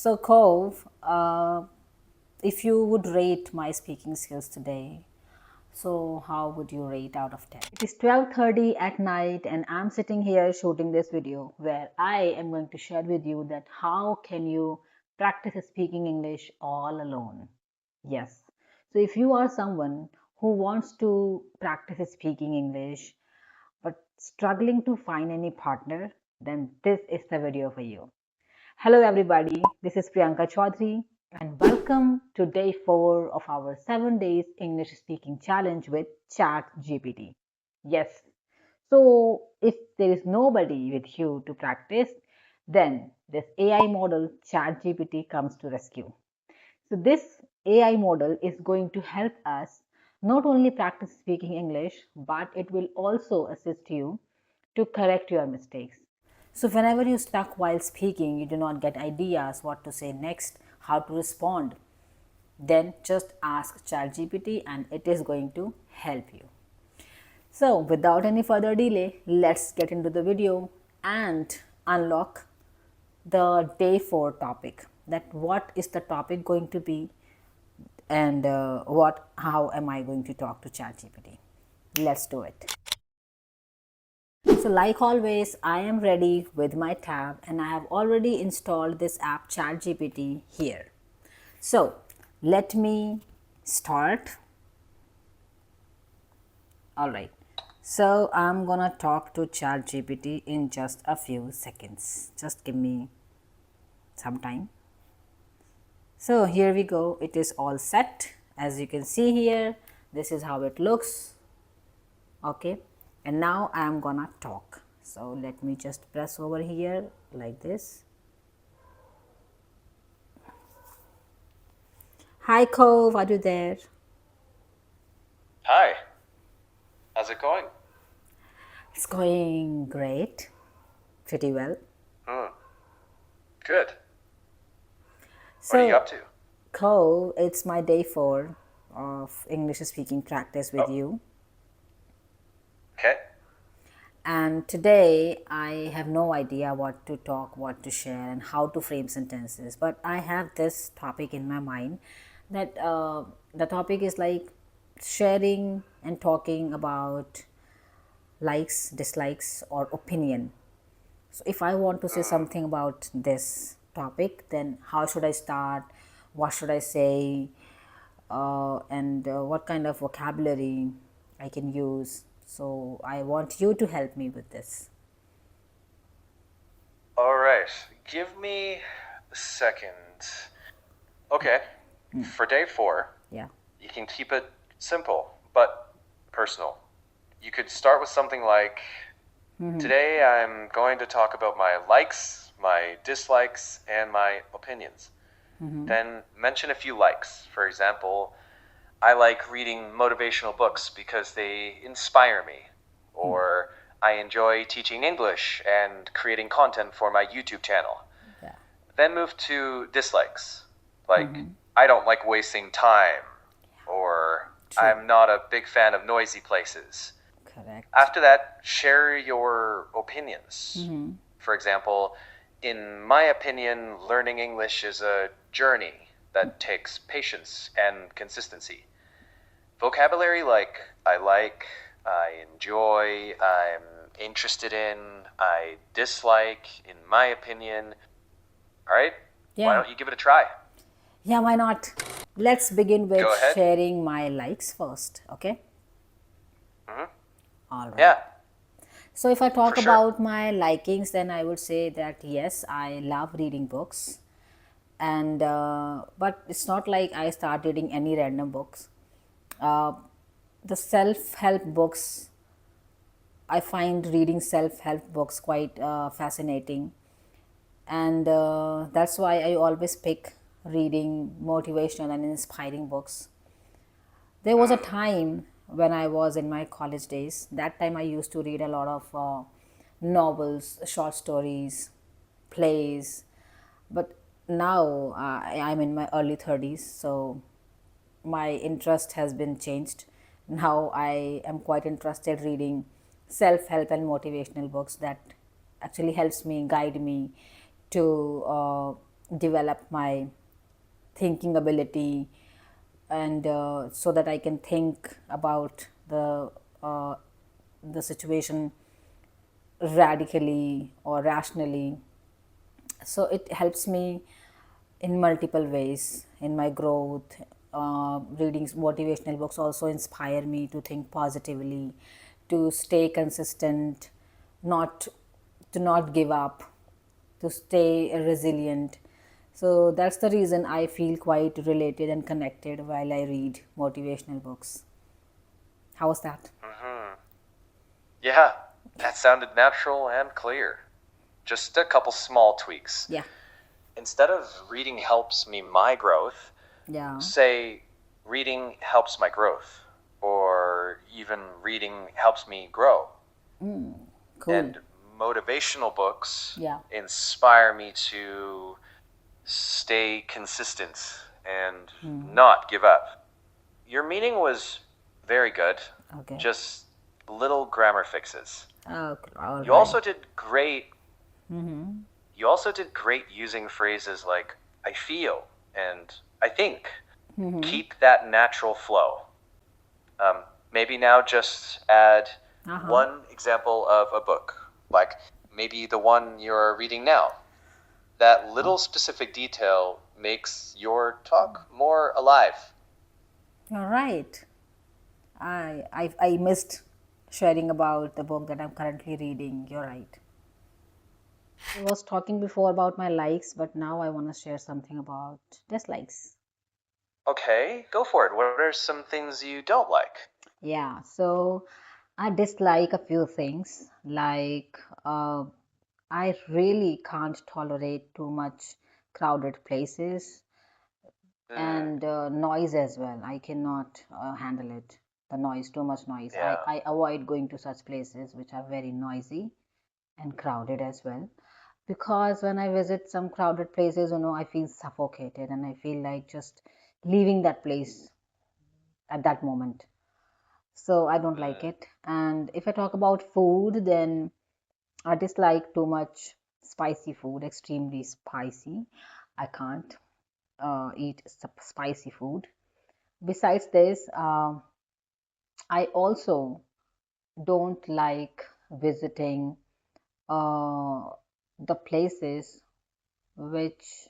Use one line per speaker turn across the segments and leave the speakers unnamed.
So, Cove, if you would rate my speaking skills today, so how would you rate out of 10? It is 12:30 at night and I'm sitting here shooting this video where I am going to share with you that how can you practice speaking English all alone. Yes. So if you are someone who wants to practice speaking English but struggling to find any partner, then this is the video for you. Hello, everybody. This is Priyanka Chaudhary, and welcome to day 4 of our 7 days English speaking challenge with ChatGPT. Yes, so if there is nobody with you to practice, then this AI model ChatGPT comes to rescue. So, this AI model is going to help us not only practice speaking English, but it will also assist you to correct your mistakes. So, whenever you're stuck while speaking, you do not get ideas what to say next, how to respond, then just ask ChatGPT and it is going to help you. So, without any further delay, let's get into the video and unlock the day 4 topic. That what is the topic going to be and how am I going to talk to ChatGPT? Let's do it. So like always, I am ready with my tab and I have already installed this app ChatGPT here. So let me start. All right. So I'm gonna talk to ChatGPT in just a few seconds. Just give me some time. So here we go. It is all set. As you can see here, this is how it looks. Okay, and now I am gonna talk. So let me just press over here like this. Hi Cove, are you there?
Hi. How's it going?
It's going great, pretty well.
Good. What are you
So
up to?
Cove, it's my day 4 of English speaking practice with
Oh,
you.
okay.
And today I have no idea what to talk, what to share, and how to frame sentences. But I have this topic in my mind that the topic is like sharing and talking about likes, dislikes, or opinion. So if I want to say something about this topic, then how should I start? What should I say? And what kind of vocabulary I can use. So I want you to help me with this.
All right. Give me a second. Okay. For day 4,
Yeah.
you can keep it simple but personal. You could start with something like Today I'm going to talk about my likes, my dislikes, and my opinions. Then mention a few likes. For example, I like reading motivational books because they inspire me. Or I enjoy teaching English and creating content for my YouTube channel.
Yeah.
Then move to dislikes. Like, I don't like wasting time. Or
True.
I'm not a big fan of noisy places.
Correct.
After that, share your opinions. For example, in my opinion, learning English is a journey that takes patience and consistency. Vocabulary like, I enjoy, I'm interested in, I dislike, in my opinion. All right? Why
Yeah.
don't you give it a try?
Yeah, why not? Let's begin with
Go ahead.
sharing my likes first, okay? All right.
Yeah.
So if I talk
For sure.
about my likings, then I would say that yes, I love reading books, and but it's not like I start reading any random books. Uh, the self-help books, I find reading self-help books quite fascinating, and that's why I always pick reading motivational and inspiring books. There was a time when I was in my college days. That time I used to read a lot of novels, short stories, plays. But now I'm in my early 30s, so my interest has been changed. Now I am quite interested reading self-help and motivational books that actually helps me guide me to develop my thinking ability, and so that I can think about uh, the situation radically or rationally. So it helps me in multiple ways in my growth. Reading motivational books also inspire me to think positively, to stay consistent, not to not give up, to stay resilient. So that's the reason I feel quite related and connected while I read motivational books. How's that?
Hmm. Yeah, that sounded natural and clear. Just a couple small tweaks.
Yeah,
Instead of reading helps me my growth,
yeah,
say reading helps my growth, or even reading helps me grow.
cool.
And motivational books
Yeah,
inspire me to stay consistent and not give up. Your meaning was very good,
okay.
just little grammar fixes.
Okay, all
You
right.
also did great. You also did great using phrases like I feel and I think. Keep that natural flow. Maybe now just add
Uh huh.
one example of a book, like maybe the one you're reading now. That little specific detail makes your talk more alive.
All right. I missed sharing about the book that I'm currently reading. You're right. I was talking before about my likes, but now I want to share something about dislikes.
Okay, go for it. What are some things you don't like?
Yeah, so I dislike a few things. Like, I really can't tolerate too much crowded places,
Hmm,
and noise as well. I cannot handle it. The noise, too much noise.
yeah.
I avoid going to such places which are very noisy and crowded as well. Because when I visit some crowded places, I feel suffocated and I feel like just leaving that place at that moment. So I don't like
Hmm,
it. And if I talk about food, then I dislike too much spicy food, extremely spicy. I can't eat spicy food. Besides this, I also don't like visiting uh, the places which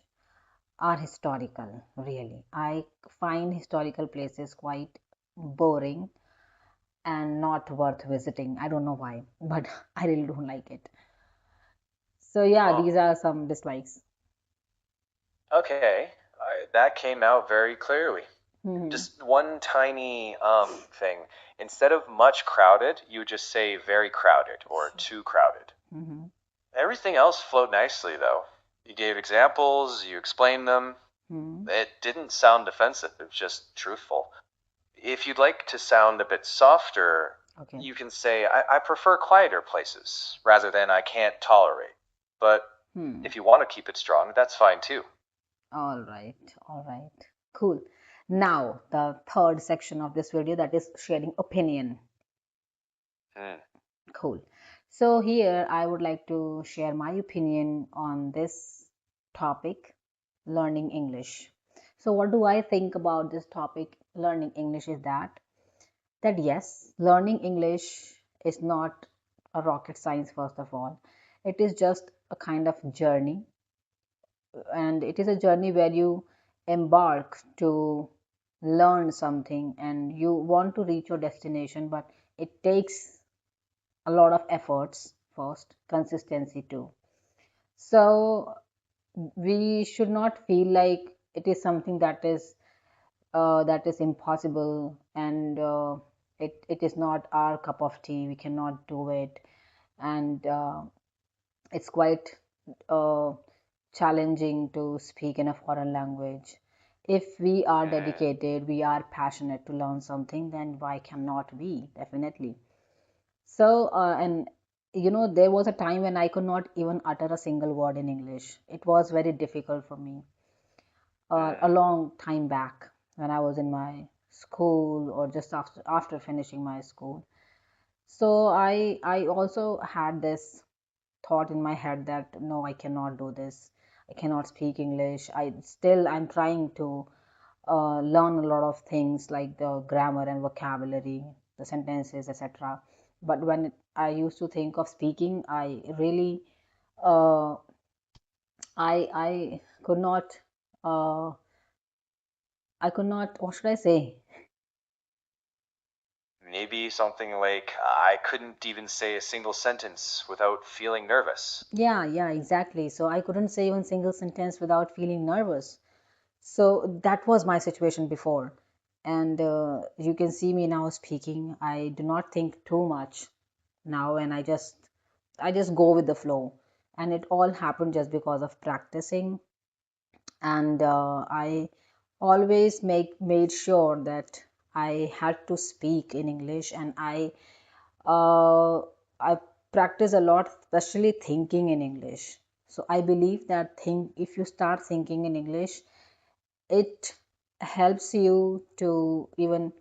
are historical, really. I find historical places quite boring and not worth visiting. I don't know why, but I really don't like it. So, yeah,
well,
these are some dislikes.
okay. That came out very clearly.
Hmm.
Just one tiny thing. Instead of much crowded, you would just say very crowded or too crowded.
Hmm.
Everything else flowed nicely, though. You gave examples, you explained them.
Hmm.
It didn't sound defensive, it was just truthful. If you'd like to sound a bit softer,
Okay.
you can say, I prefer quieter places rather than I can't tolerate. But
Hmm.
if you want to keep it strong, that's fine too.
All right. All right. Cool. Now, the third section of this video, that is sharing opinion.
Hmm.
Cool. So here I would like to share my opinion on this topic, learning English. So what do I think about this topic, learning English, is that yes, learning English is not a rocket science. First of all, it is just a kind of journey, and it is a journey where you embark to learn something and you want to reach your destination, but it takes a lot of efforts first, consistency too. So we should not feel like it is something that is impossible, and it is not our cup of tea. We cannot do it, and it's quite uh, challenging to speak in a foreign language. If we are
Hmm.
dedicated, we are passionate to learn something, then why cannot we? Definitely. So, and there was a time when I could not even utter a single word in English. It was very difficult for me. A
Hmm.
long time back when I was in my school or just after finishing my school. So I also had this thought in my head that no, I cannot do this. I cannot speak English. I'm trying to learn a lot of things like the grammar and vocabulary, the sentences, etc. But when I used to think of speaking, uh, I uh, could not. What should I say?
Maybe something like, I couldn't even say a single sentence without feeling nervous.
Yeah, exactly. So I couldn't say one single sentence without feeling nervous. So that was my situation before. And you can see me now speaking. I do not think too much now, and I just go with the flow. And it all happened just because of practicing. And I always made sure that I had to speak in English, and uh, I practice a lot, especially thinking in English. So I believe that if you start thinking in English, it helps you to even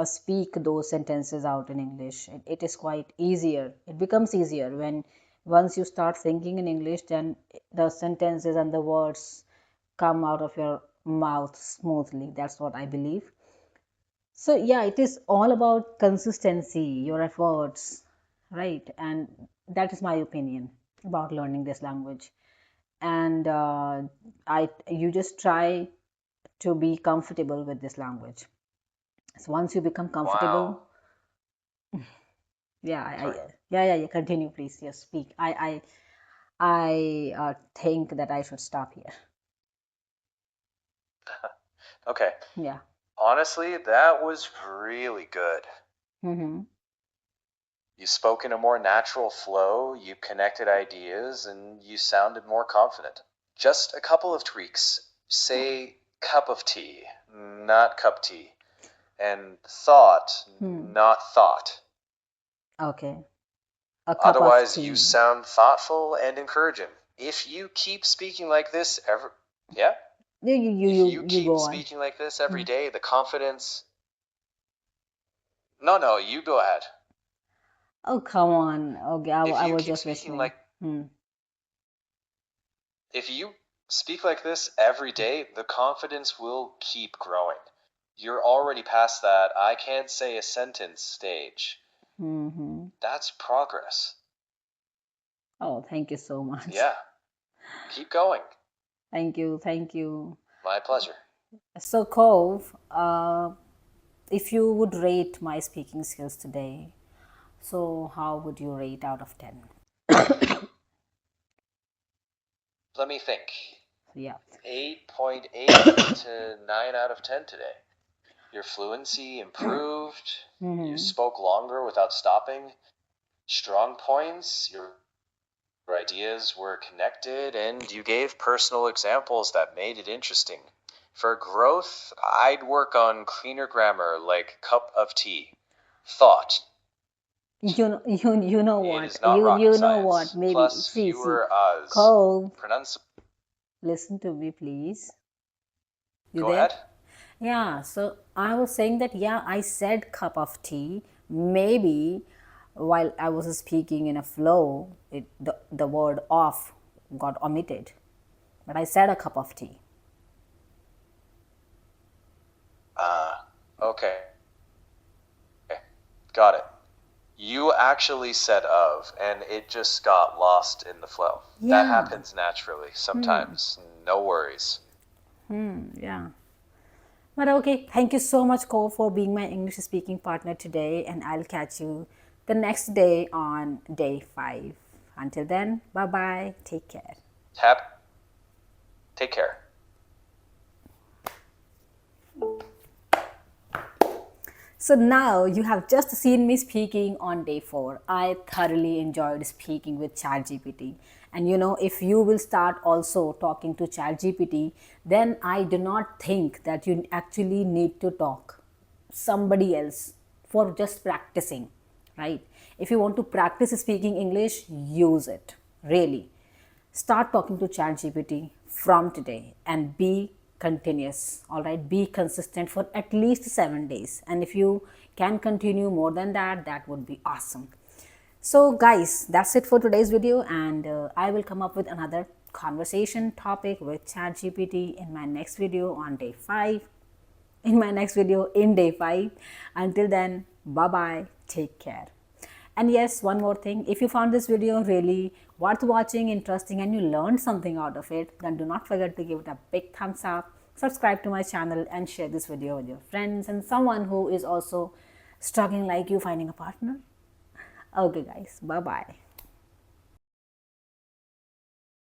speak those sentences out in English. It is quite easier. It becomes easier when once you start thinking in English, then the sentences and the words come out of your mouth smoothly. That's what I believe. So yeah, it is all about consistency, your efforts, right? And that is my opinion about learning this language. And I you just try to be comfortable with this language. So once you become
Wow.
comfortable, yeah,
Sorry.
yeah. Continue, please. Yes, speak. I think that I should stop here.
Okay.
Yeah.
Honestly, that was really good.
Mm-hmm.
You spoke in a more natural flow, you connected ideas, and you sounded more confident. Just a couple of tweaks. Say cup of tea, not cup tea. And thought,
Hmm.
not thought.
Okay. A cup of
Otherwise, you
tea.
sound thoughtful and encouraging. If you keep speaking like this every, yeah, if you
You
keep
go on.
speaking like this every
Hmm.
day, the confidence. No, you go ahead.
Oh, come on. Okay,
If
I
you
was
keep
just
speaking
listening.
like,
Hmm.
if you speak like this every day, the confidence will keep growing. You're already past that I can't say a sentence stage.
Mm-hmm.
That's progress.
Oh, thank you so much.
Yeah, keep going.
Thank you, thank you.
My pleasure.
So, Cove, if you would rate my speaking skills today, so how would you rate out of 10?
Let me think.
Yeah.
8.8 to 9 out of 10 today. Your fluency improved. You
Mm-hmm.
spoke longer without stopping. Strong points. Your ideas were connected, and you gave personal examples that made it interesting. For growth, I'd work on cleaner grammar like cup of tea. Thought.
You know
It
what?
is not rocket
You know what?
science.
Maybe
Plus
see,
fewer uhs.
Cove,
Pronounce.
listen to me, please. You
Go
there?
ahead.
Yeah, so I was saying that, yeah, I said cup of tea. Maybe while I was speaking in a flow, the word off got omitted. But I said a cup of tea.
Okay. Got it. You actually said of, and it just got lost in the flow. That
Yeah,
happens naturally sometimes. No worries.
yeah. But okay, thank you so much, Cole, for being my English speaking partner today. And I'll catch you the next day on day 5. Until then, bye bye. Take care.
Tap. Take care.
So now you have just seen me speaking on day 4. I thoroughly enjoyed speaking with ChatGPT. And if you will start also talking to ChatGPT, then I do not think that you actually need to talk somebody else for just practicing, right? If you want to practice speaking English, use it. Really. Start talking to ChatGPT from today and be continuous. All right, be consistent for at least 7 days. And if you can continue more than that, that would be awesome. So, guys, that's it for today's video, and I will come up with another conversation topic with ChatGPT in my next video on day 5. In my next video in day 5. Until then, bye bye. Take care. And yes, one more thing, if you found this video really worth watching, interesting, and you learned something out of it, then do not forget to give it a big thumbs up, subscribe to my channel, and share this video with your friends and someone who is also struggling like you finding a partner. Okay guys, bye bye.